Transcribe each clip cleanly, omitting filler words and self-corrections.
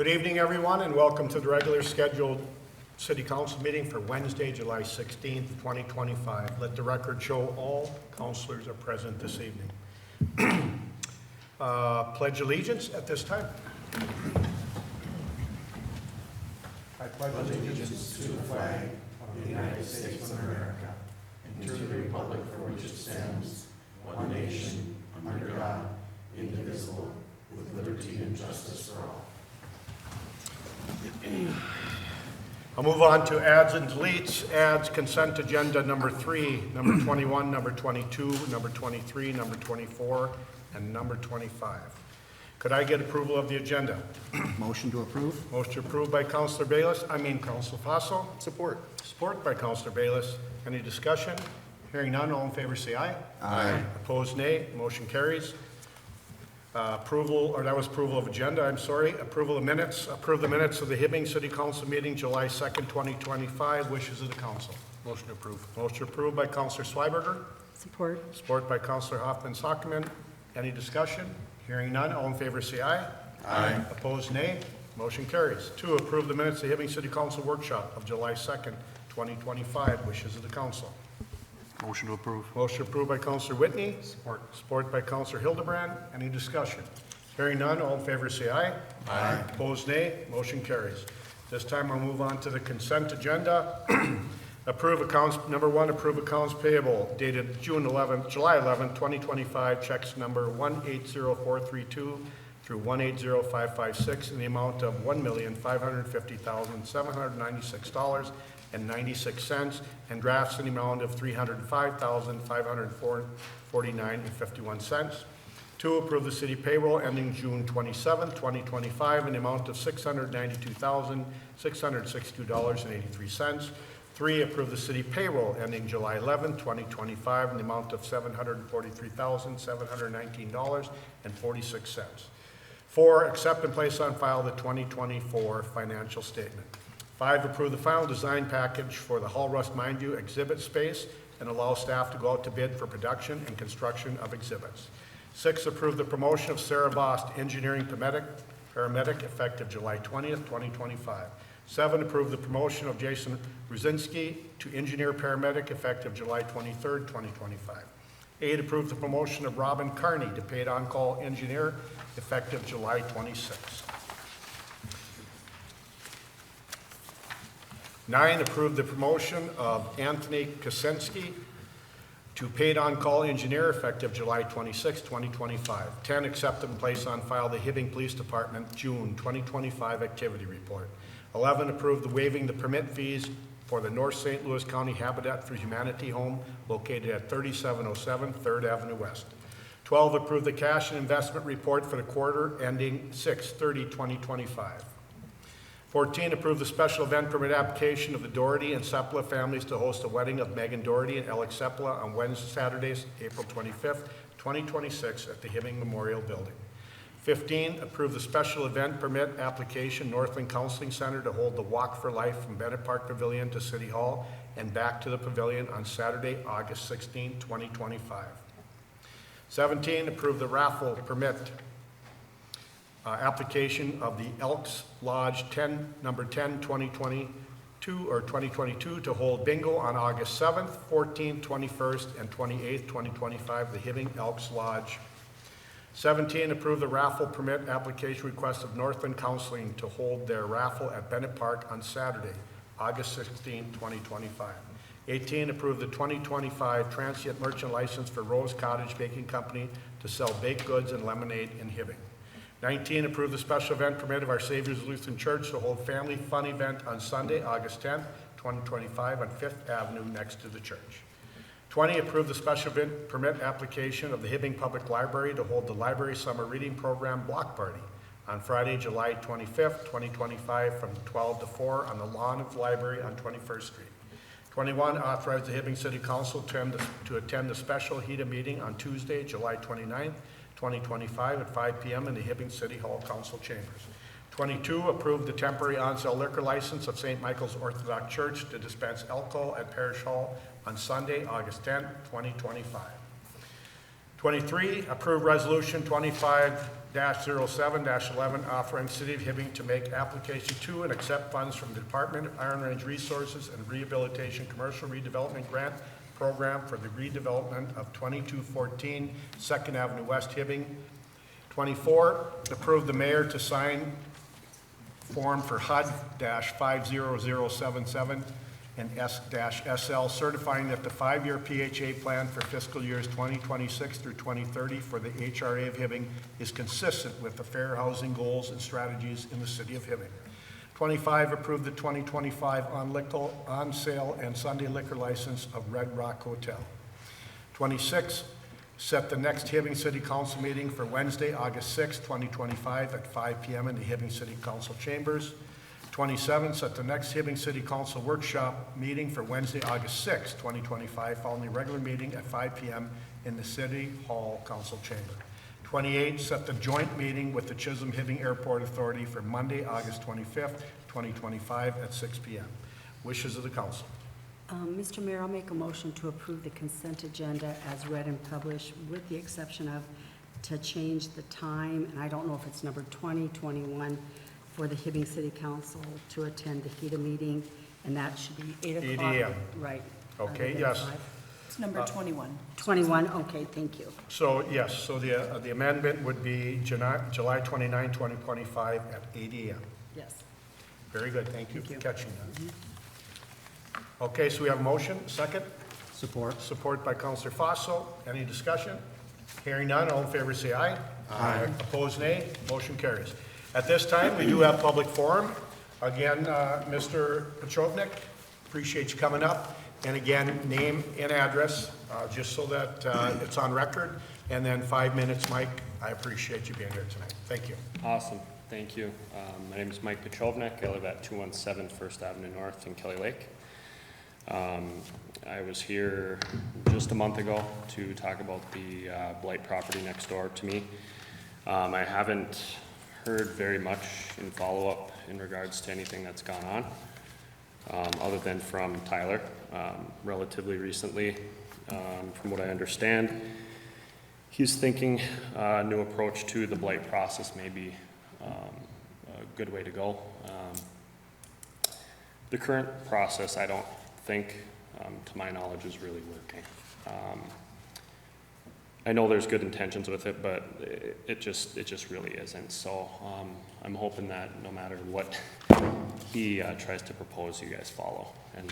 Good evening, everyone, and welcome to the regular scheduled City Council meeting for Wednesday, July 16th, 2025. Let the record show all councilors are present this evening. Pledge allegiance at this time. I pledge allegiance to the flag of the United States of America and to the republic for which it stands, one nation, under God, indivisible, with liberty and justice for all. I'll move on to adds and deletes. Adds consent agenda number 3, number 21, number 22, number 23, number 24, and number 25. Could I get approval of the agenda? Motion to approve. Motion approved by Councilor Councilor Faso. Support. Support by Councilor Bayless. Any discussion? Hearing none, all in favor say aye. Aye. Opposed, nay. Motion carries. Approval of agenda, I'm sorry. Approval of minutes. Approve the minutes of the Hibbing City Council meeting, July 2nd, 2025. Wishes of the council. Motion approved. Motion approved by Councilor Schweberger. Support. Support by Councilor Hoffman-Sockman. Any discussion? Hearing none, all in favor say aye. Aye. Opposed, nay. Motion carries. 2, approve the minutes of the Hibbing City Council workshop of July 2nd, 2025. Wishes of the council. Motion to approve. Motion approved by Councilor Whitney. Support. Support by Councilor Hildebrand. Any discussion? Hearing none, all in favor say aye. Aye. Opposed, nay. Motion carries. This time we'll move on to the consent agenda. Approve accounts, number 1, approve accounts payable dated July 11, 2025, checks number 180432 through 180556 in the amount of $1,550,796.96 and drafts in the amount of $305,549.51. 2, approve the city payroll ending June 27, 2025 in the amount of $692,662.83. 3, approve the city payroll ending July 11, 2025 in the amount of $743,719.46. 4, accept and place on file the 2024 financial statement. 5, approve the final design package for the Hall Rust Mind View exhibit space and allow staff to go out to bid for production and construction of exhibits. 6, approve the promotion of Sarah Vost, engineering paramedic effective July 20th, 2025. 7, approve the promotion of Jason Ruzinski to engineer paramedic effective July 23rd, 2025. 8, approve the promotion of Robin Carney to paid on-call engineer effective July 26th. 9, approve the promotion of Anthony Kosinski to paid on-call engineer effective July 26, 2025. 10, accept and place on file the Hibbing Police Department June 2025 activity report. 11, approve the waiving the permit fees for the North St. Louis County Habitat for Humanity home located at 3707 3rd Avenue West. 12, approve the cash and investment report for the quarter ending 6/30/2025. 14, approve the special event permit application of the Doherty and Sepla families to host a wedding of Megan Doherty and Alex Sepla on Wednesday, Saturday, April 25th, 2026 at the Hibbing Memorial Building. 15, approve the special event permit application Northland Counseling Center to hold the Walk for Life from Bennett Park Pavilion to City Hall and back to the pavilion on Saturday, August 16, 2025. 17, approve the raffle permit application of the Elks Lodge number 10, 2022 to hold bingo on August 7th, 14th, 21st, and 28th, 2025, the Hibbing Elks Lodge. 17, approve the raffle permit application request of Northland Counseling to hold their raffle at Bennett Park on Saturday, August 16, 2025. 18, approve the 2025 transient merchant license for Rose Cottage Baking Company to sell baked goods and lemonade in Hibbing. 19, approve the special event permit of Our Savior's Lutheran Church to hold family fun event on Sunday, August 10th, 2025 on 5th Avenue next to the church. 20, approve the special event permit application of the Hibbing Public Library to hold the Library Summer Reading Program Block Party on Friday, July 25th, 2025 from 12 to 4 on the lawn of the library on 21st Street. 21, authorize the Hibbing City Council to attend the special HEDA meeting on Tuesday, July 29th, 2025 at 5 p.m. in the Hibbing City Hall Council Chambers. 22, approve the temporary on-sale liquor license of St. Michael's Orthodox Church to dispense alcohol at Parish Hall on Sunday, August 10, 2025. 23, approve resolution 25-07-11, offering City of Hibbing to make application to and accept funds from the Department of Iron Range Resources and Rehabilitation Commercial Redevelopment Grant Program for the redevelopment of 2214 Second Avenue West, Hibbing. 24, approve the mayor to sign form for HUD-50077 and S-SL certifying that the 5-year PHA plan for fiscal years 2026 through 2030 for the HRA of Hibbing is consistent with the fair housing goals and strategies in the city of Hibbing. 25, approve the 2025 on sale and Sunday liquor license of Red Rock Hotel. 26, set the next Hibbing City Council meeting for Wednesday, August 6, 2025 at 5 p.m. in the Hibbing City Council chambers. 27, set the next Hibbing City Council workshop meeting for Wednesday, August 6, 2025, following the regular meeting at 5 p.m. in the City Hall Council chamber. 28, set the joint meeting with the Chisholm-Hibbing Airport Authority for Monday, August 25th, 2025 at 6 p.m. Wishes of the council. Mr. Mayor, I'll make a motion to approve the consent agenda as read and published, with the exception of to change the time, and I don't know if it's number 2021, for the Hibbing City Council to attend the HEDA meeting, and that should be 8 o'clock. 8 a.m. Right. Okay, Other than yes. 5. It's number 21. 21, okay, thank you. So, yes, so the amendment would be July 29, 2025 at 8 a.m. Yes. Very good, thank you Thank for you. catching that. Okay, so we have a motion, second, Support. support by Councilor Fossil. Any discussion? Hearing none, all in favor say aye. Aye. Opposed, nay. Motion carries. At this time, we do have public forum. Again, Mr. Petrovnik, appreciate you coming up. And again, name and address, just so that it's on record. And then 5 minutes, Mike. I appreciate you being here tonight. Thank you. Awesome, thank you. My name is Mike Petrovnik. I live at 217 First Avenue North in Kelly Lake. I was here just a month ago to talk about the blight property next door to me. I haven't heard very much in follow-up in regards to anything that's gone on, other than from Tyler relatively recently. From what I understand, he's thinking a new approach to the blight process may be a good way to go. The current process, I don't think, to my knowledge, is really working. I know there's good intentions with it, but it just really isn't. So I'm hoping that no matter what he tries to propose, you guys follow and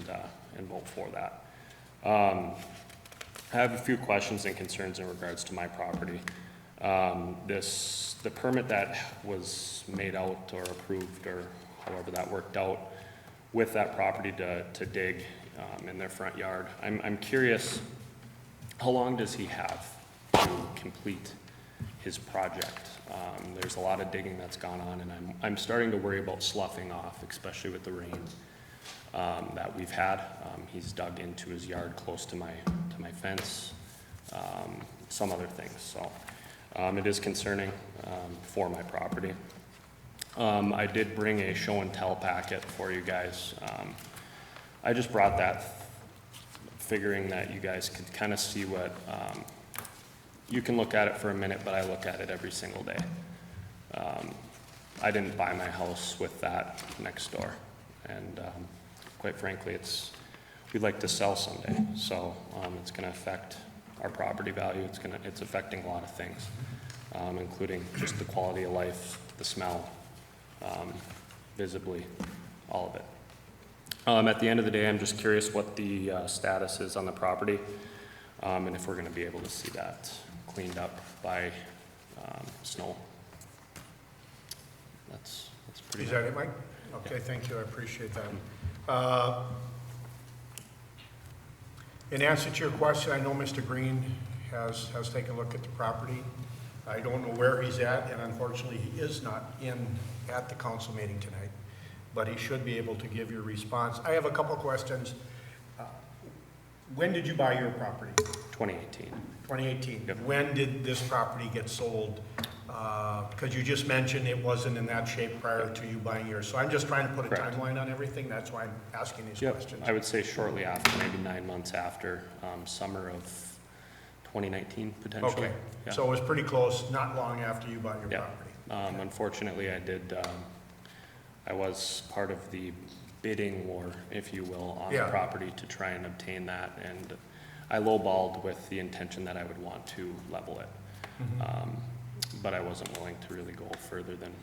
vote for that. I have a few questions and concerns in regards to my property. The permit that was made out or approved, or however that worked out, with that property to dig in their front yard. I'm curious, how long does he have to complete his project? There's a lot of digging that's gone on, and I'm starting to worry about sloughing off, especially with the rain that we've had. He's dug into his yard close to my fence, some other things. So it is concerning for my property. I did bring a show and tell packet for you guys. I just brought that figuring that you guys could kind of see what, you can look at it for a minute, but I look at it every single day. I didn't buy my house with that next door. And quite frankly, we'd like to sell someday. So it's gonna affect our property value. It's affecting a lot of things, including just the quality of life, the smell, visibly, all of it. At the end of the day, I'm just curious what the status is on the property, and if we're going to be able to see that cleaned up by snow. That's pretty Is much that it, Mike? Okay, thank you, I appreciate that. In answer to your question, I know Mr. Green has taken a look at the property. I don't know where he's at, and unfortunately, he is not at the council meeting tonight, but he should be able to give you a response. I have a couple questions. When did you buy your property? 2018. 2018. Yep. When did this property get sold? Because you just mentioned it wasn't in that shape prior to you buying yours. So I'm just trying to put a Correct. timeline on everything. That's why I'm asking these Yep, questions. I would say shortly after, maybe 9 months after, summer of 2019 potentially. Okay, Yeah. so it was pretty close, not long after you bought your Yeah. property. Unfortunately, I was part of the bidding war, if you will, on the Yeah. property to try and obtain that, and I lowballed with the intention that I would want to level it. Mhm. But I wasn't willing to really go further than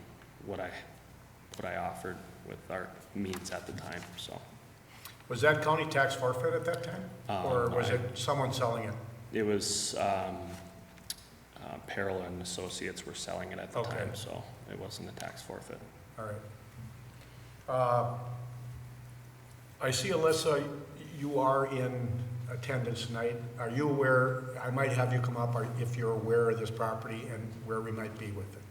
what I offered with our means at the time, so. Was that county tax forfeit at that time? Or was I- it someone selling it? It was, Peril and Associates were selling it at the Okay. time, so it wasn't a tax forfeit. All right. I see, Alyssa, you are in attendance tonight. Are you aware, I might have you come up, or if you're aware of this property and where we might be with it.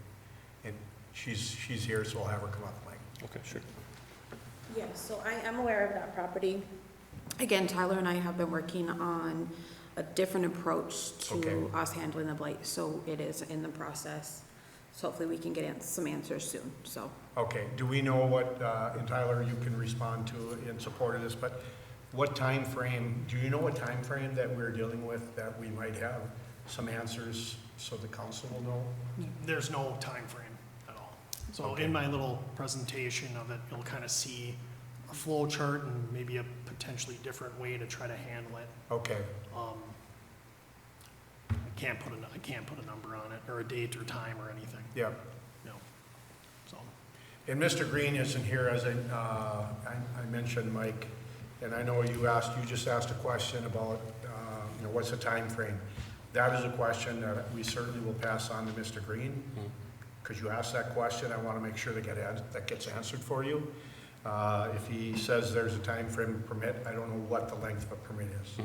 And she's here, so I'll have her come up, Mike. Okay, sure. Yes, so I am aware of that property. Again, Tyler and I have been working on a different approach Okay. to us handling the blight, so it is in the process. So hopefully we can get some answers soon, so. Okay, do we know what, and Tyler, you can respond to in support of this, but what time frame? Do you know what time frame that we're dealing with, that we might have some answers so the council will know? There's no time frame at all. So Okay. in my little presentation of it, you'll kind of see a flow chart and maybe a potentially different way to try to handle it. Okay, I can't put a number on it, or a date or time or anything, yeah. no. So, And Mr. Green isn't here, as I mentioned, Mike, and I know you just asked a question about, what's the time frame? That is a question that we certainly will pass on to Mr. Green. Because you asked that question, I want to make sure that gets answered for you. If he says there's a time frame permit, I don't know what the length of a permit is.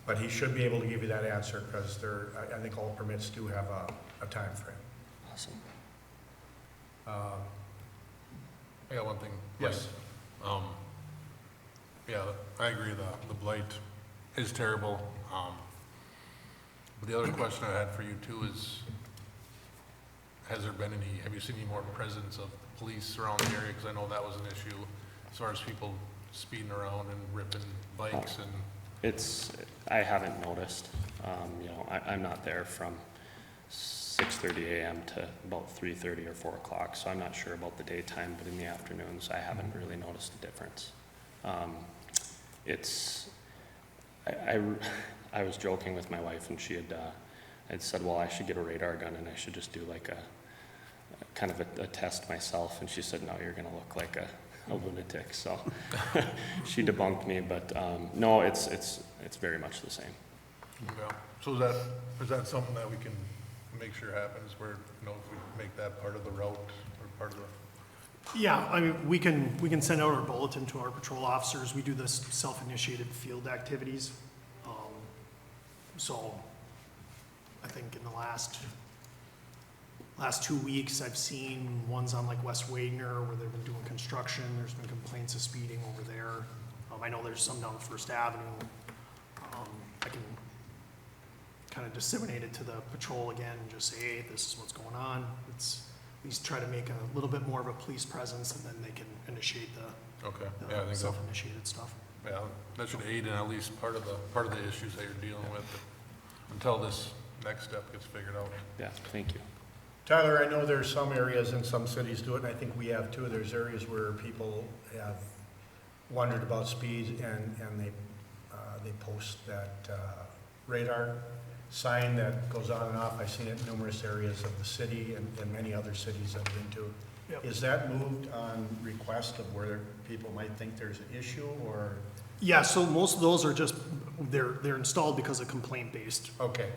But he should be able to give you that answer, because I think all permits do have a time frame. Awesome. I got one thing. Yes. Yeah, I agree that the blight is terrible. But the other question I had for you too is, have you seen any more presence of police around the area? Because I know that was an issue as far as people speeding around and ripping bikes and. I haven't noticed. I'm not there from 6:30 a.m. to about 3:30 or 4 o'clock, so I'm not sure about the daytime, but in the afternoons, I haven't really noticed a difference. I was joking with my wife, and she had said, well, I should get a radar gun and I should just do like kind of a test myself, and she said, no, you're gonna look like a lunatic, so she debunked me, but no, it's very much the same. Yeah. So is that something that we can make sure happens, where, if we make that part of the route or part of the. yeah, I mean, we can send out our bulletin to our patrol officers. We do this self-initiated field activities. So I think in the last 2 weeks, I've seen ones on like West Wagner where they've been doing construction. There's been complaints of speeding over there. I know there's some down First Avenue. I can kind of disseminate it to the patrol again and just say, hey, this is what's going on. It's at least try to make a little bit more of a police presence, and then they can initiate Okay. the Yeah, I think self-initiated stuff. that should aid in at least part of the issues that you're dealing with until this next step gets figured out. Yeah, thank you. Tyler, I know there's some areas and some cities do it, and I think we have too. There's areas where people have wondered about speed, and they post that radar sign that goes on and off. I've seen it in numerous areas of the city and many other cities I've been to. Yep. Is that moved on request of where people might think there's an issue, or? Yeah, so most of those are just, they're installed because of complaint-based. Okay,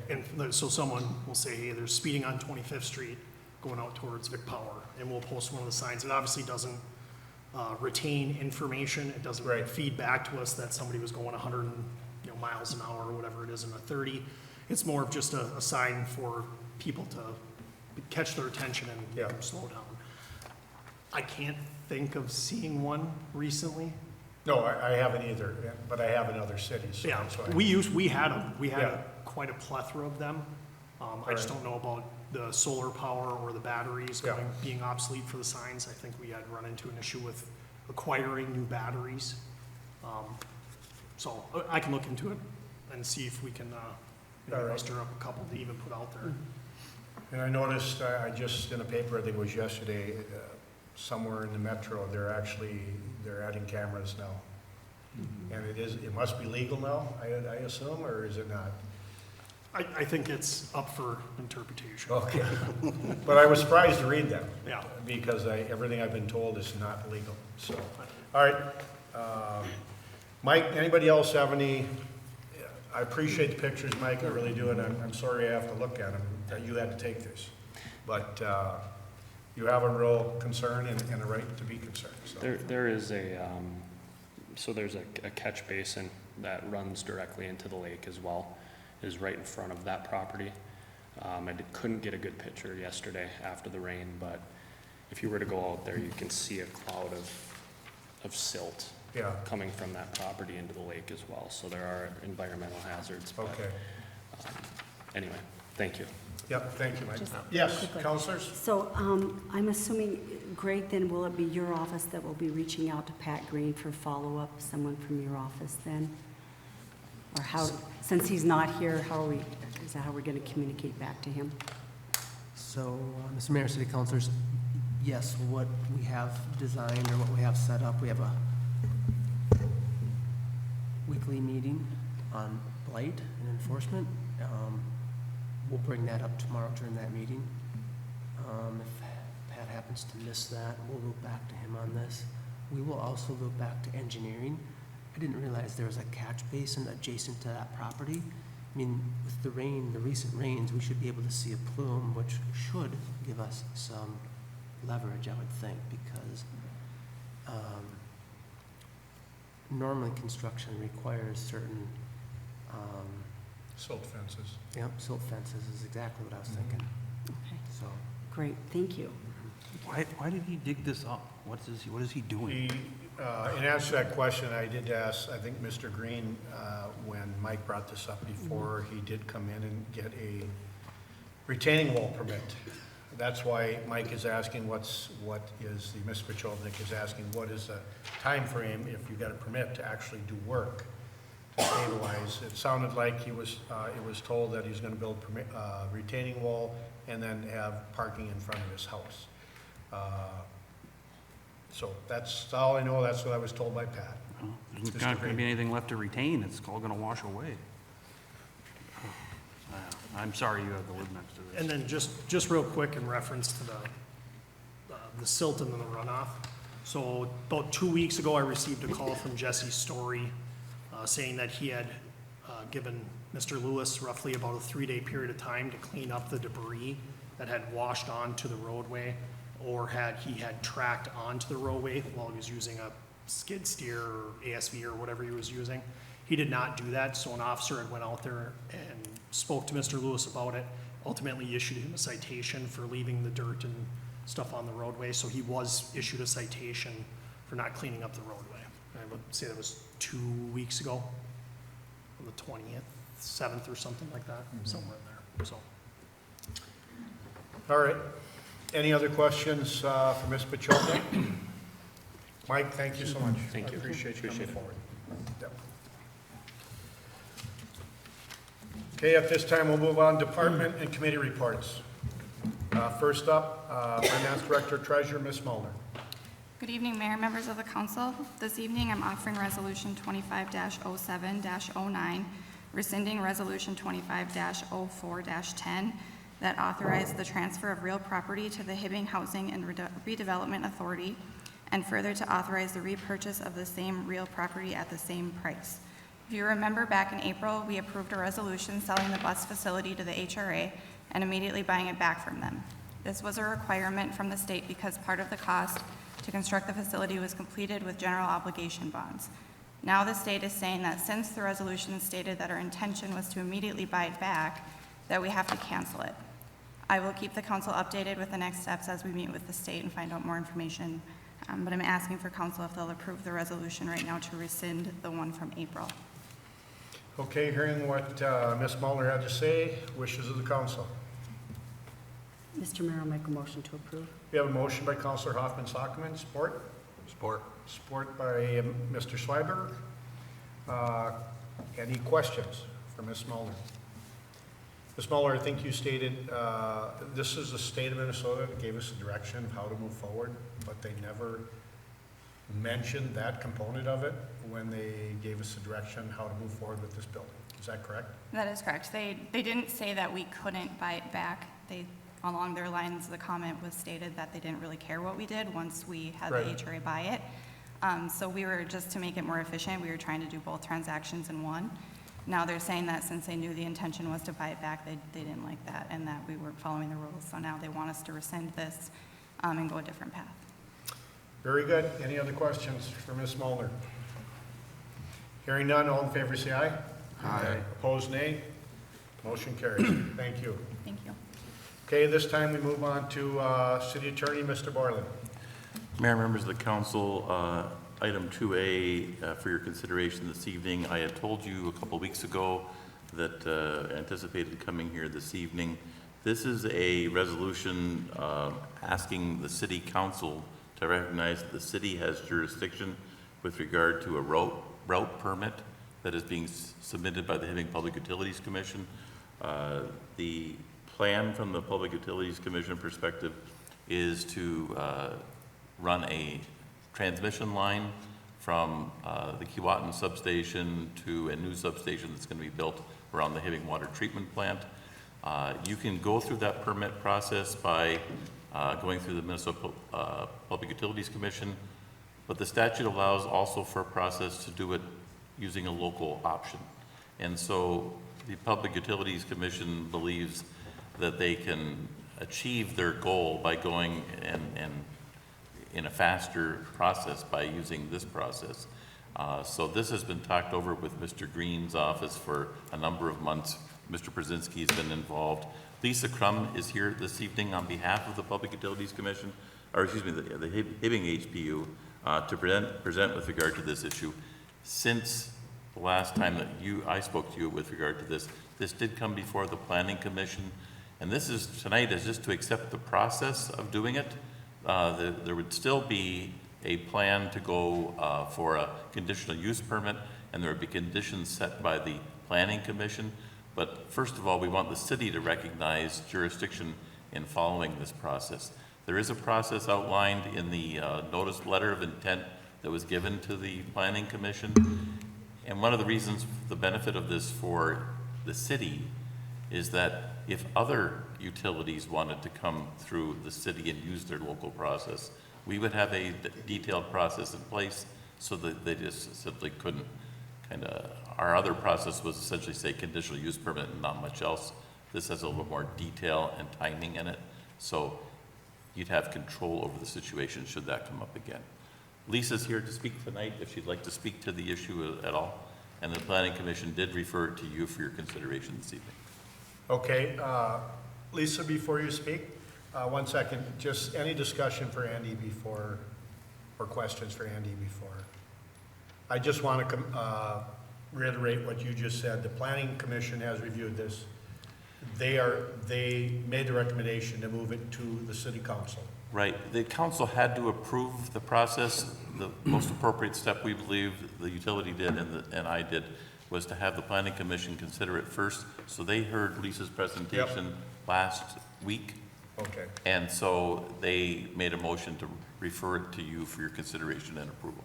So someone will say, hey, there's speeding on 25th Street going out towards Vic Power, and we'll post one of the signs. It obviously doesn't retain information. It doesn't Right. feed back to us that somebody was going 100 miles an hour or whatever it is in a 30. It's more of just a sign for people to catch their attention and Yeah. slow down. I can't think of seeing one recently. no, I haven't either, but I have in other cities, so Yeah, that's why. we had Yeah. quite a plethora of them. I just Right. don't know about the solar power or the batteries Yeah. being obsolete for the signs. I think we had run into an issue with acquiring new batteries. So I can look into it and see if we can, Maybe All right. muster up a couple to even put out there. And I noticed, I just, in a paper, I think it was yesterday, somewhere in the metro, they're adding cameras now. And it must be legal now, I assume, or is it not? I think it's up for interpretation. Okay. But I was surprised to read that, Yeah. because everything I've been told is not legal, so. All right. Mike, anybody else have any, I appreciate the pictures, Mike, I really do, and I'm sorry I have to look at them, that you had to take this. But you have a real concern and a right to be concerned, so. There is there's a catch basin that runs directly into the lake as well, is right in front of that property. Couldn't get a good picture yesterday after the rain, but if you were to go out there, you can see a cloud of silt Yeah, coming from that property into the lake as well. So there are environmental hazards. But, okay. anyway, thank you. Yep, thank you, Mike. Just Yes, quickly. counselors? So I'm assuming, Greg, then will it be your office that will be reaching out to Pat Green for follow-up, someone from your office then? Or how, since he's not here, is that how we're going to communicate back to him? So, Mr. Mayor, City Councilors, yes, what we have designed or what we have set up, we have a weekly meeting on blight and enforcement. We'll bring that up tomorrow during that meeting. If Pat happens to miss that, we'll loop back to him on this. We will also loop back to engineering. I didn't realize there was a catch basin adjacent to that property. I mean, with the rain, the recent rains, we should be able to see a plume, which should give us some leverage, I would think, because normally construction requires certain, Silt fences. silt fences is exactly what I was thinking, Okay, so. great, thank you. Why did he dig this up? What is he doing? In answer to that question, I did ask, I think Mr. Green, when Mike brought this up before, he did come in and get a retaining wall permit. That's why Mike is asking Mr. Pachovnik is asking, what is the time frame if you got a permit to actually do work to stabilize? It sounded like it was told that he's gonna build retaining wall and then have parking in front of his house. So that's all I know, that's what I was told by Pat. Well, there's Mr. not going to Green. be anything left to retain. It's all going to wash away. I'm sorry you have to live next to this. And then just real quick in reference to the silt and then the runoff. So about 2 weeks ago, I received a call from Jesse Story saying that he had given Mr. Lewis roughly about a 3-day period of time to clean up the debris that had washed onto the roadway or he had tracked onto the roadway while he was using a skid steer or ASV or whatever he was using. He did not do that, so an officer had went out there and spoke to Mr. Lewis about it, ultimately issued him a citation for leaving the dirt and stuff on the roadway, so he was issued a citation for not cleaning up the roadway. I would say that was 2 weeks ago, on the 27th or something like that, somewhere in there, so. All right. Any other questions for Ms. Pachovnik? Mike, thank you so much. Thank you. I appreciate you coming Appreciate it. forward. Yep. Okay, at this time, we'll move on to department and committee reports. First up, Finance Director Treasurer, Ms. Mulner. Good evening, Mayor, members of the council. This evening, I'm offering Resolution 25-07-09, rescinding Resolution 25-04-10 that authorized the transfer of real property to the Hibbing Housing and Redevelopment Authority, and further to authorize the repurchase of the same real property at the same price. If you remember, back in April, we approved a resolution selling the bus facility to the HRA and immediately buying it back from them. This was a requirement from the state because part of the cost to construct the facility was completed with general obligation bonds. Now the state is saying that since the resolution stated that our intention was to immediately buy it back, that we have to cancel it. I will keep the council updated with the next steps as we meet with the state and find out more information, but I'm asking for council if they'll approve the resolution right now to rescind the one from April. Okay, hearing what Ms. Mulner had to say, wishes of the council. Mr. Mayor, I'll make a motion to approve. We have a motion by Councilor Hoffman-Sockman, support. Support. Support by Mr. Schreiber. Any questions for Ms. Mulner? Ms. Muller, I think you stated, this is the state of Minnesota that gave us a direction of how to move forward, but they never mentioned that component of it when they gave us a direction how to move forward with this building. Is that correct? That is correct. They didn't say that we couldn't buy it back. They, along their lines, the comment was stated that they didn't really care what we did once we had Right. the HRA buy it. So we were, just to make it more efficient, we were trying to do both transactions in one. Now they're saying that since they knew the intention was to buy it back, they didn't like that and that we weren't following the rules. So now they want us to rescind this and go a different path. Very good. Any other questions for Ms. Mulner? Hearing none, all in favor say aye. Aye. Opposed, nay. Motion carries. Thank you. Thank you. Okay, this time we move on to City Attorney, Mr. Borland. Mayor, members of the council, item 2A for your consideration this evening. I had told you a couple weeks ago that anticipated coming here this evening. This is a resolution asking the city council to recognize that the city has jurisdiction with regard to a route permit that is being submitted by the Hibbing Public Utilities Commission. The plan from the Public Utilities Commission perspective is to run a transmission line from the Keewatin substation to a new substation that's going to be built around the Hibbing Water Treatment Plant. You can go through that permit process by going through the Minnesota Public Utilities Commission, but the statute allows also for a process to do it using a local option. And so the Public Utilities Commission believes that they can achieve their goal by going and in a faster process by using this process. So this has been talked over with Mr. Green's office for a number of months. Mr. Brzezinski's been involved. Lisa Crum is here this evening on behalf of the Public Utilities Commission, or excuse me, the Hibbing HPU, to present with regard to this issue. Since the last time that I spoke to you with regard to this did come before the Planning Commission, and this is tonight is just to accept the process of doing it. There would still be a plan to go for a conditional use permit, and there would be conditions set by the Planning Commission. But first of all, we want the city to recognize jurisdiction in following this process. There is a process outlined in the notice letter of intent that was given to the Planning Commission. And one of the reasons, the benefit of this for the city is that if other utilities wanted to come through the city and use their local process, we would have a detailed process in place so that they just simply couldn't our other process was essentially say conditional use permit and not much else. This has a little more detail and timing in it. So you'd have control over the situation should that come up again. Lisa's here to speak tonight if she'd like to speak to the issue at all. And the Planning Commission did refer it to you for your consideration this evening. Okay, Lisa, before you speak, 1 second, just any discussion for Andy before, or questions for Andy before? I just want to reiterate what you just said. The Planning Commission has reviewed this. They made the recommendation to move it to the City Council. Right. The council had to approve the process. The most appropriate step we believe the utility did and I did was to have the Planning Commission consider it first. So they heard Lisa's presentation last week. Okay. And so they made a motion to refer it to you for your consideration and approval.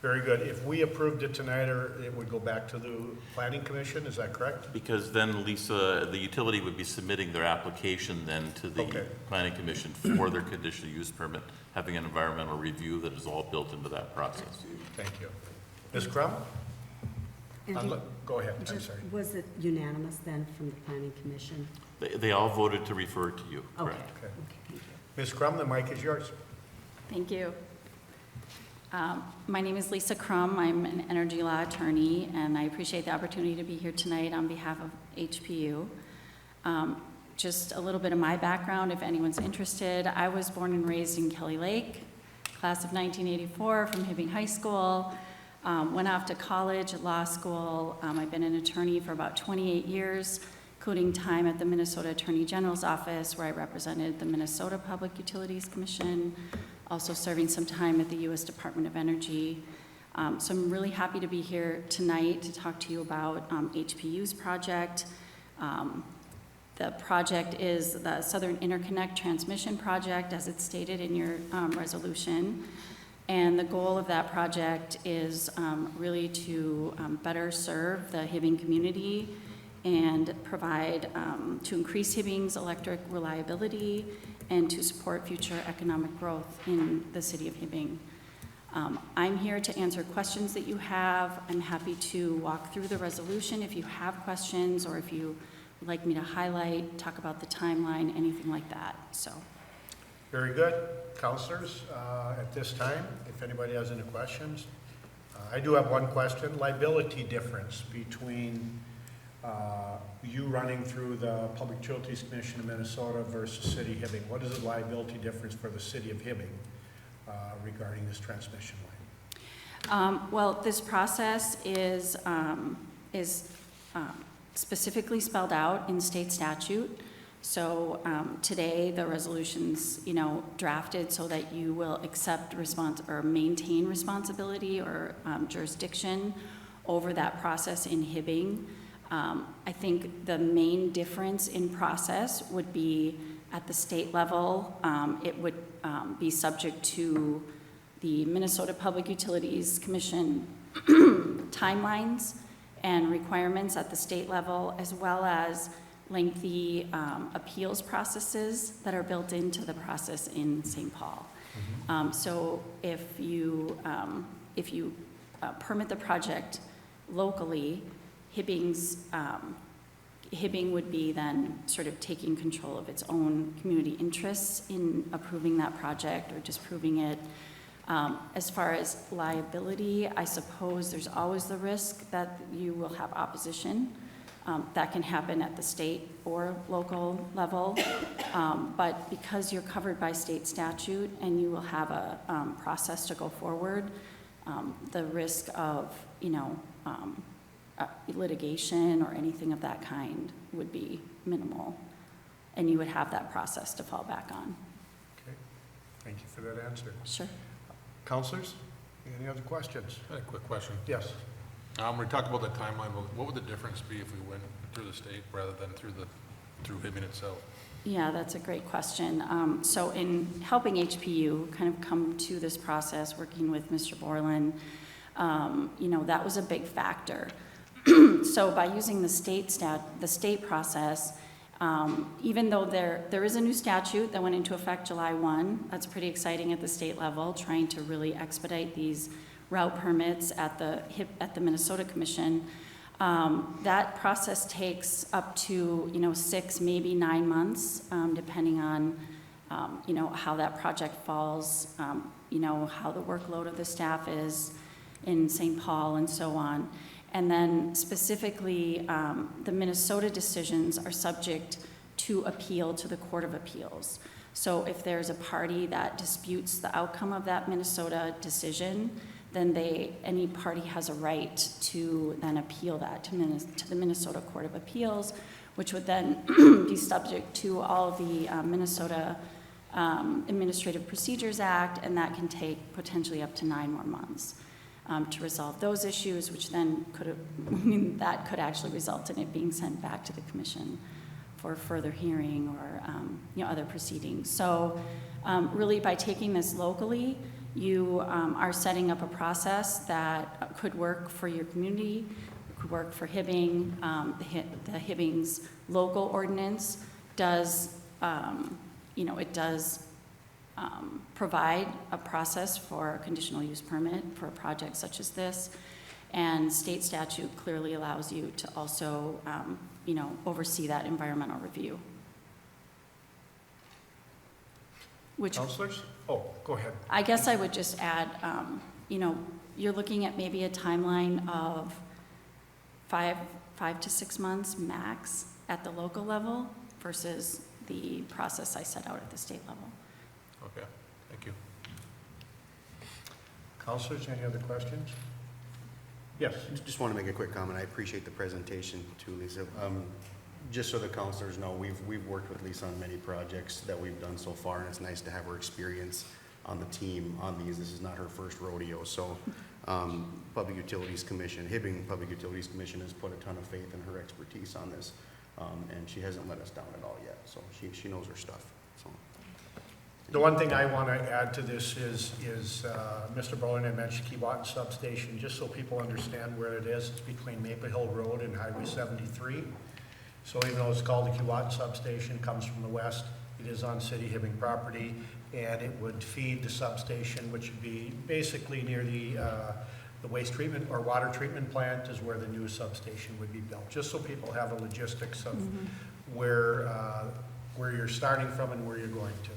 Very good. If we approved it tonight, or it would go back to the Planning Commission, is that correct? Because then Lisa, the utility would be submitting their application then to the Planning Commission for their conditional use permit, having an environmental review that is all built into that process. Thank you. Ms. Crum? Go ahead, I'm Just, sorry. was it unanimous then from the Planning Commission? They all voted to refer it to you, Okay. correct? Okay. Thank you. Ms. Crum, the mic is yours. Thank you. My name is Lisa Crum. I'm an energy law attorney, and I appreciate the opportunity to be here tonight on behalf of HPU. Just a little bit of my background, if anyone's interested. I was born and raised in Kelly Lake, class of 1984 from Hibbing High School. Went off to college, law school. I've been an attorney for about 28 years, including time at the Minnesota Attorney General's office, where I represented the Minnesota Public Utilities Commission, also serving some time at the U.S. Department of Energy. So I'm really happy to be here tonight to talk to you about HPU's project. The project is the Southern Interconnect Transmission Project, as it's stated in your resolution. And the goal of that project is really to better serve the Hibbing community and provide, to increase Hibbing's electric reliability and to support future economic growth in the city of Hibbing. I'm here to answer questions that you have. I'm happy to walk through the resolution if you have questions, or if you would like me to highlight, talk about the timeline, anything like that, so. Very good. Counselors, at this time, if anybody has any questions, I do have one question. Liability difference between you running through the Public Utilities Commission of Minnesota versus City of Hibbing. What is the liability difference for the City of Hibbing regarding this transmission line? Well, this process is specifically spelled out in state statute. So today, the resolution's, drafted so that you will accept or maintain responsibility or jurisdiction over that process in Hibbing. I think the main difference in process would be at the state level. It would be subject to the Minnesota Public Utilities Commission timelines and requirements at the state level, as well as lengthy appeals processes that are built into the process in St. Paul. So if you permit the project locally, Hibbing would be then sort of taking control of its own community interests in approving that project or disapproving it. As far as liability, I suppose there's always the risk that you will have opposition. That can happen at the state or local level, but because you're covered by state statute and you will have a process to go forward, the risk of, litigation or anything of that kind would be minimal, and you would have that process to fall back on. Okay, thank you for that answer. Sure. Counselors, any other questions? I had a quick question. Yes. We talked about the timeline, but what would the difference be if we went through the state rather than through Hibbing itself? Yeah, that's a great question. So in helping HPU kind of come to this process, working with Mr. Borland, that was a big factor. So by using the state process, even though there is a new statute that went into effect July 1, that's pretty exciting at the state level, trying to really expedite these route permits at the Minnesota Commission. That process takes up to 6, maybe 9 months, depending on how that project falls, how the workload of the staff is in St. Paul and so on. And then specifically, the Minnesota decisions are subject to appeal to the Court of Appeals. So if there's a party that disputes the outcome of that Minnesota decision, then any party has a right to then appeal that to the Minnesota Court of Appeals, which would then be subject to all of the Minnesota Administrative Procedures Act, and that can take potentially up to 9 more months to resolve those issues, which then that could actually result in it being sent back to the commission for further hearing or other proceedings. So really, by taking this locally, you are setting up a process that could work for your community, could work for Hibbing. The Hibbing's local ordinance does, provide a process for a conditional use permit for a project such as this, and state statute clearly allows you to also, oversee that environmental review. Counselors? Oh, go ahead. I guess I would just add, you're looking at maybe a timeline of 5 to 6 months max at the local level versus the process I set out at the state level. Okay, thank you. Counselors, any other questions? Yes. Just want to make a quick comment. I appreciate the presentation too, Lisa. Just so the counselors know, we've worked with Lisa on many projects that we've done so far, and it's nice to have her experience on the team on these. This is not her first rodeo. So Public Utilities Commission, Hibbing Public Utilities Commission has put a ton of faith in her expertise on this. and she hasn't let us down at all yet, so she knows her stuff, so. The one thing I want to add to this is Mr. Bowling had mentioned Keewatin Substation, just so people understand where it is. It's between Maple Hill Road and Highway 73. So even though it's called the Keewatin Substation, it comes from the west, it is on city Hibbing property, and it would feed the substation, which would be basically near the waste treatment or water treatment plant is where the new substation would be built, just so people have a logistics of where you're starting from and where you're going to.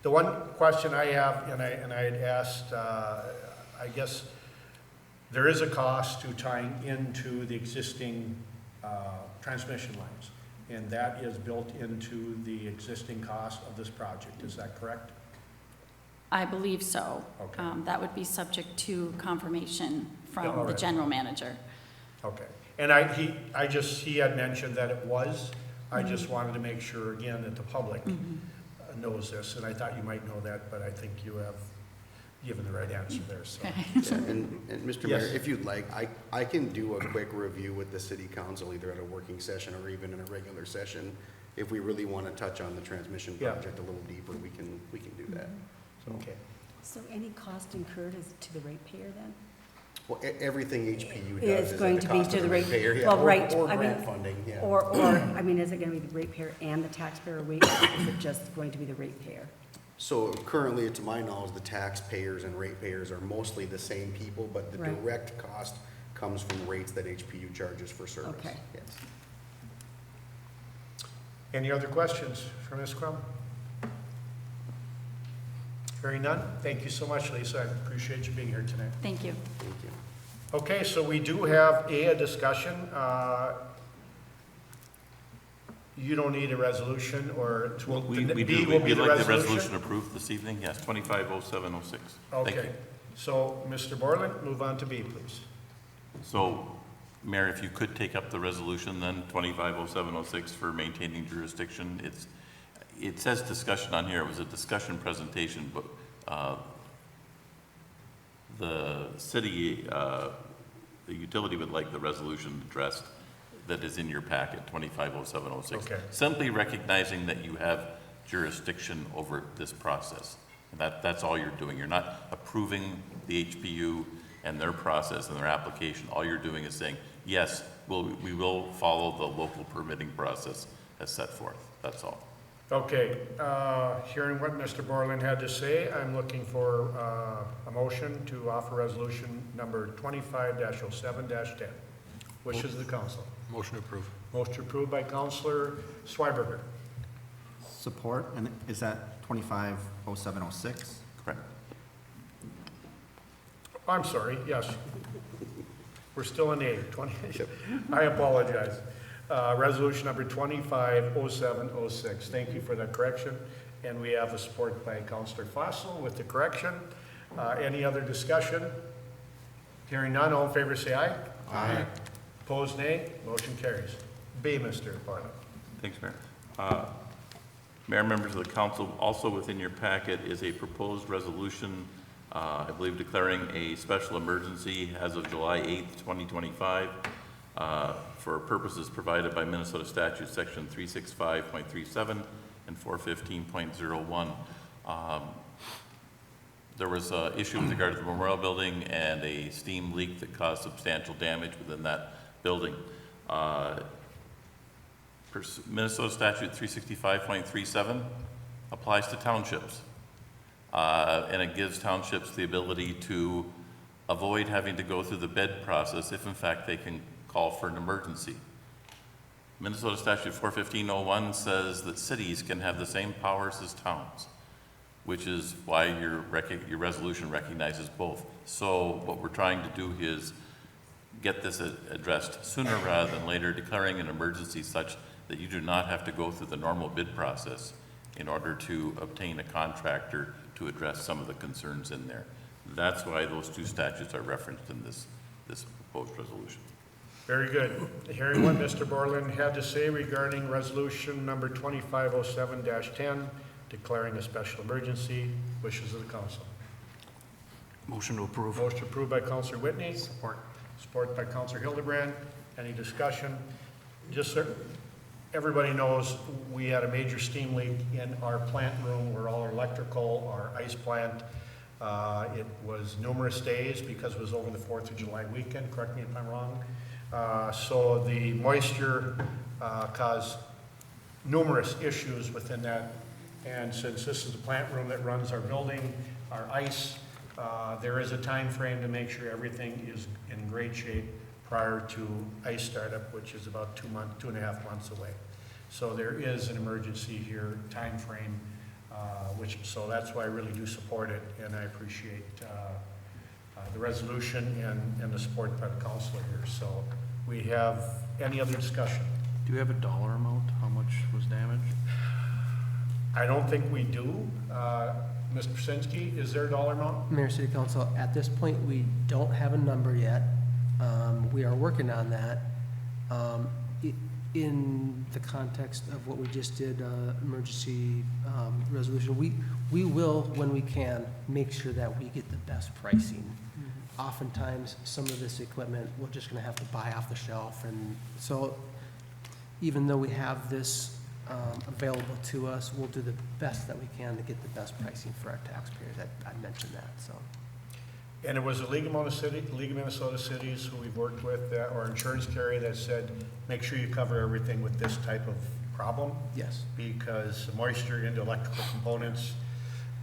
The one question I have, and I had asked, I guess there is a cost to tying into the existing transmission lines, and that is built into the existing cost of this project. Is that correct? I believe so. Okay. That would be subject to confirmation Yeah, all from the right. general manager. Okay. And he had mentioned that it was. I just wanted to make sure, again, that the public knows this, and I thought you might know that, but I think you have given the right answer there, so. Yeah, and Mr. Mayor, Yes. if you'd like, I can do a quick review with the city council, either at a working session or even in a regular session. If we really want to touch on the transmission Yeah. project a little deeper, we can do that. So, Okay. So any cost incurred is to the ratepayer then? well, everything HPU does It's is going at to the be cost to of the the rate- ratepayer, yeah, well, right, or I mean, grant funding, yeah. Or, I mean, is it gonna be the ratepayer and the taxpayer, or is it just going to be the ratepayer? So currently, to my knowledge, the taxpayers and ratepayers are mostly the same people, but the Right. direct cost comes from rates that HPU charges for service. Okay. Yes. Any other questions for Ms. Crum? Hearing none, thank you so much, Lisa. I appreciate you being here tonight. Thank you. Thank you. Okay, so we do have a discussion. You don't need a resolution, or We B do, will be we'd the like the resolution? resolution approved this evening, yes, 250706. Thank you. Okay, so Mr. Borland, move on to B, please. So, Mayor, if you could take up the resolution then, 250706 for maintaining jurisdiction. It says discussion on here, it was a discussion presentation, but the city, the utility would like the resolution addressed that is in your packet, 250706. Okay. Simply recognizing that you have jurisdiction over this process. That's all you're doing. You're not approving the HPU and their process and their application. All you're doing is saying, yes, we will follow the local permitting process as set forth. That's all. Okay, hearing what Mr. Borland had to say, I'm looking for a motion to offer resolution number 25-07-10. Wishes of the council. Motion approved. Motion approved by Councilor Schweberger. Support, and is that 250706? Correct. I'm sorry, yes. We're still in A, I apologize. Resolution number 250706. Thank you for that correction. And we have a support by Councilor Fossil with the correction. Any other discussion? Hearing none, all in favor say aye. Aye. Opposed, nay. Motion carries. B, Mr. Bartlett. Thanks, Mayor. Mayor, members of the council, also within your packet is a proposed resolution, I believe declaring a special emergency as of July 8th, 2025, for purposes provided by Minnesota Statute Section 365.37 and 415.01. There was an issue with regard to the memorial building and a steam leak that caused substantial damage within that building. Minnesota Statute 365.37 applies to townships. And it gives townships the ability to avoid having to go through the bid process if in fact they can call for an emergency. Minnesota Statute 415.01 says that cities can have the same powers as towns, which is why your resolution recognizes both. So what we're trying to do is get this addressed sooner rather than later, declaring an emergency such that you do not have to go through the normal bid process in order to obtain a contractor to address some of the concerns in there. That's why those two statutes are referenced in this proposed resolution. Very good. Hearing what Mr. Borland had to say regarding resolution number 2507-10, declaring a special emergency. Wishes of the council. Motion to approve. Motion approved by Councilor Whitney. Support. Support by Councilor Hildebrand. Any discussion? just so everybody knows, we had a major steam leak in our plant room where all our electrical, our ice plant, it was numerous days because it was over the 4th of July weekend, correct me if I'm wrong. So the moisture caused numerous issues within that. And since this is the plant room that runs our building, our ice, there is a time frame to make sure everything is in great shape prior to ice startup, which is about 2.5 months away. So there is an emergency here, time frame, so that's why I really do support it, and I appreciate the resolution and the support by the councilor here. So we have any other discussion? Do you have a dollar amount, how much was damaged? I don't think we do. Mr. Prusinski, is there a dollar amount? Mayor, City Council, at this point, we don't have a number yet. We are working on that. In the context of what we just did, emergency resolution, we will, when we can, make sure that we get the best pricing. Oftentimes, some of this equipment, we're just gonna have to buy off the shelf, and so even though we have this available to us, we'll do the best that we can to get the best pricing for our taxpayers. I mentioned that, so. And it was a League of Minnesota Cities who we've worked with, or insurance carrier that said, make sure you cover everything with this type of problem. Yes. Because moisture into electrical components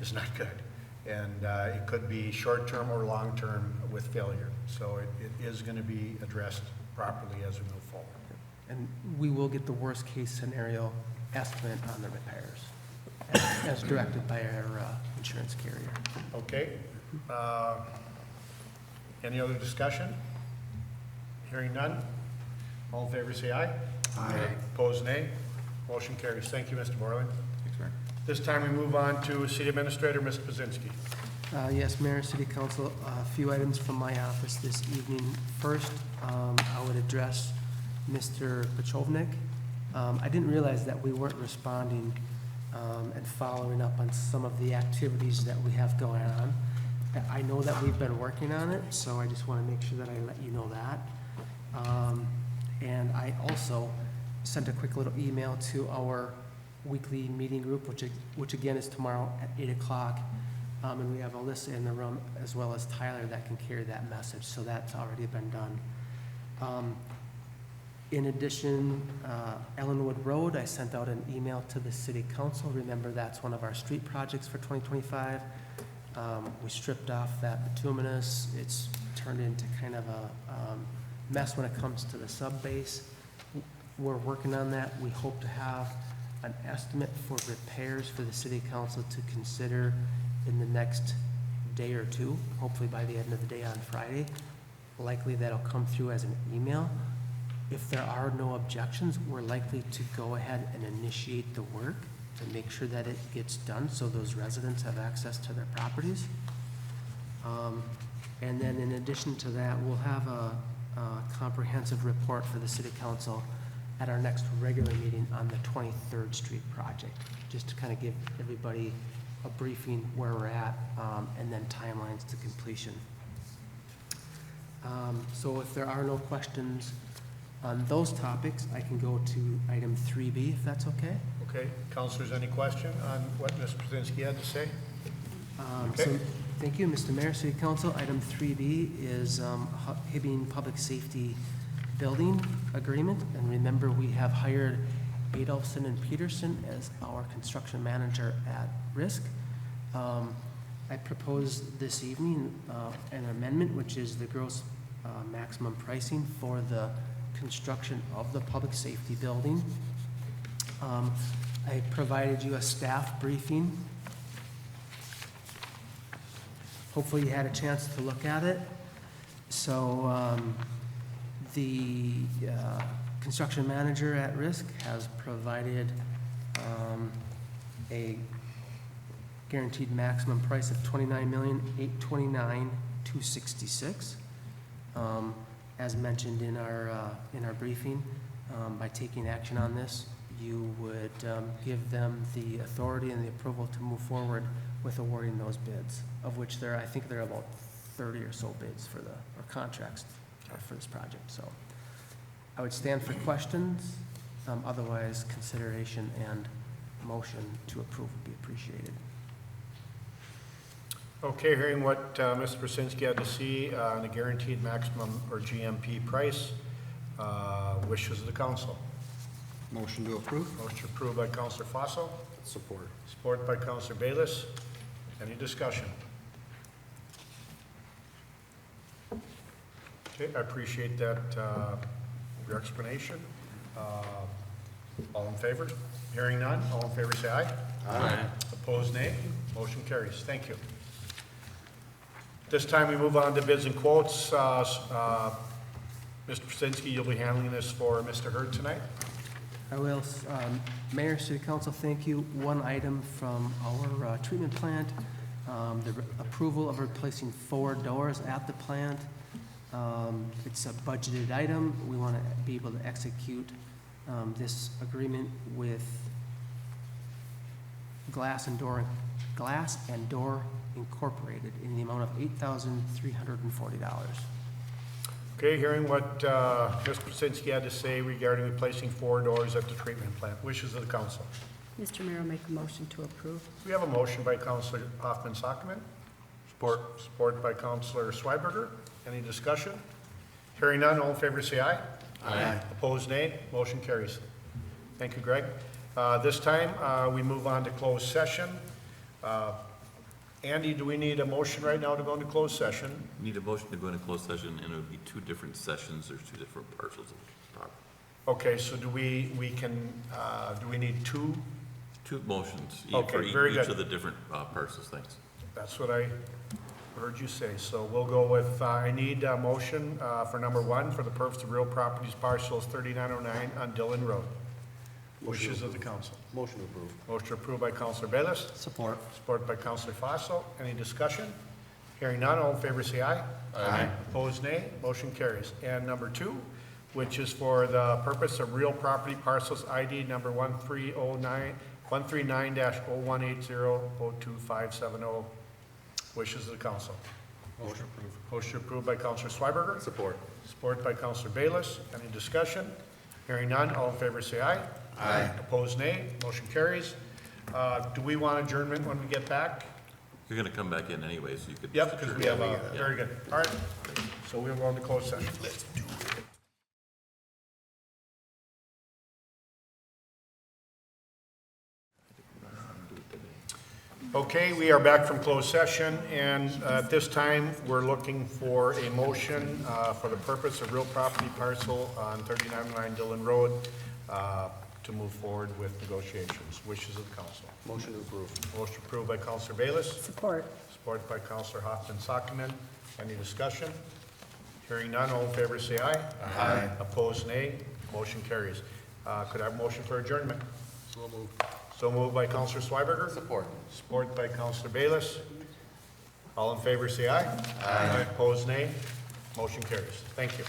is not good. And it could be short-term or long-term with failure. So it is gonna be addressed properly as we move forward. And we will get the worst-case scenario estimate on the repairs, as directed by our insurance carrier. Okay. Any other discussion? Hearing none. All in favor, say aye. Aye. Opposed, nay. Motion carries. Thank you, Mr. Borland. Thanks, Mayor. This time we move on to City Administrator, Ms. Pazinski. Yes, Mayor, City Council, a few items from my office this evening. First, I would address Mr. Pachovnik. I didn't realize that we weren't responding and following up on some of the activities that we have going on. I know that we've been working on it, so I just want to make sure that I let you know that. And I also sent a quick little email to our weekly meeting group, which again is tomorrow at 8 o'clock. And we have Alyssa in the room as well as Tyler that can carry that message, so that's already been done. In addition, Ellenwood Road, I sent out an email to the City Council. Remember, that's one of our street projects for 2025. We stripped off that bituminous. It's turned into kind of a mess when it comes to the sub-base. We're working on that. We hope to have an estimate for repairs for the City Council to consider in the next day or two, hopefully by the end of the day on Friday. Likely that'll come through as an email. If there are no objections, we're likely to go ahead and initiate the work to make sure that it gets done so those residents have access to their properties. And then in addition to that, we'll have a comprehensive report for the City Council at our next regular meeting on the 23rd Street project, just to kind of give everybody a briefing where we're at, and then timelines to completion. So if there are no questions on those topics, I can go to item 3B, if that's okay. Okay. Councilors, any question on what Ms. Pazinski had to say? Okay. So, thank you, Mr. Mayor, City Council. Item 3B is Hibbing Public Safety Building Agreement. And remember, we have hired Adolphson and Peterson as our construction manager at risk. I propose this evening an amendment, which is the gross maximum pricing for the construction of the public safety building. I provided you a staff briefing. Hopefully you had a chance to look at it. So the construction manager at risk has provided a guaranteed maximum price of $29,829,266. As mentioned in our briefing, by taking action on this, you would give them the authority and the approval to move forward with awarding those bids, of which I think there are about 30 or so bids for or contracts for this project. So I would stand for questions. Otherwise, consideration and motion to approve would be appreciated. Okay, hearing what Mr. Brzezinski had to see on the guaranteed maximum or GMP price, wishes of the council. Motion to approve? Motion approved by Counselor Fossil, Support. support by Counselor Bayless. Any discussion? Okay, I appreciate that, your explanation. All in favor? Hearing none, all in favor say aye. Aye. Opposed, nay. Motion carries. Thank you. This time we move on to bids and quotes. Mr. Brzezinski, you'll be handling this for Mr. Hurd tonight. I will. Mayor, City Council, thank you. One item from our treatment plant, the approval of replacing 4 doors at the plant. It's a budgeted item. We want to be able to execute this agreement with Glass and Door Incorporated in the amount of $8,340. Okay, hearing what Mr. Brzezinski had to say regarding replacing 4 doors at the treatment plant. Wishes of the council. Mr. Mayor, I'll make a motion to approve. We have a motion by Counselor Hoffman-Sockman. Support. Support by Counselor Schweberger. Any discussion? Hearing none, all in favor say aye. Aye. Opposed, nay. Motion carries. Thank you, Greg. This time, we move on to closed session. Andy, do we need a motion right now to go into closed session? Need a motion to go into closed session, and it would be 2 different sessions. There's 2 different parcels of property. Okay, so do we need 2? 2 motions Okay, for very each good. of the different parcels. Thanks. That's what I heard you say. So we'll go with, I need a motion for number 1 for the purpose of real properties parcels 3909 on Dillon Road. Wishes of the council. Motion approved. Motion approved by Counselor Bayless. Support. Support by Counselor Fossil. Any discussion? Hearing none, all in favor say aye. Aye. Opposed, nay. Motion carries. And number 2, which is for the purpose of real property parcels ID number 139-0180-02570. Wishes of the council. Motion approved. Motion approved by Counselor Schweberger. Support. Support by Counselor Bayless. Any discussion? Hearing none, all in favor say aye. Aye. Opposed, nay. Motion carries. Do we want adjournment when we get back? You're going to come back in anyway, so you could. Yep, because we have Yeah. very good. All right, so we'll go into closed session. Let's do it. Okay, we are back from closed session, and at this time, we're looking for a motion for the purpose of real property parcel on 3909 Dillon Road to move forward with negotiations. Wishes of the council. Motion to approve. Motion approved by Counselor Bayless. Support. Support by Counselor Hoffman-Sockman. Any discussion? Hearing none, all in favor say aye. Aye. Opposed, nay. Motion carries. Could I have a motion for adjournment? So moved. So moved by Counselor Schweberger. Support. Support by Counselor Bayless. All in favor say aye. Aye. Opposed, nay. Motion carries. Thank you.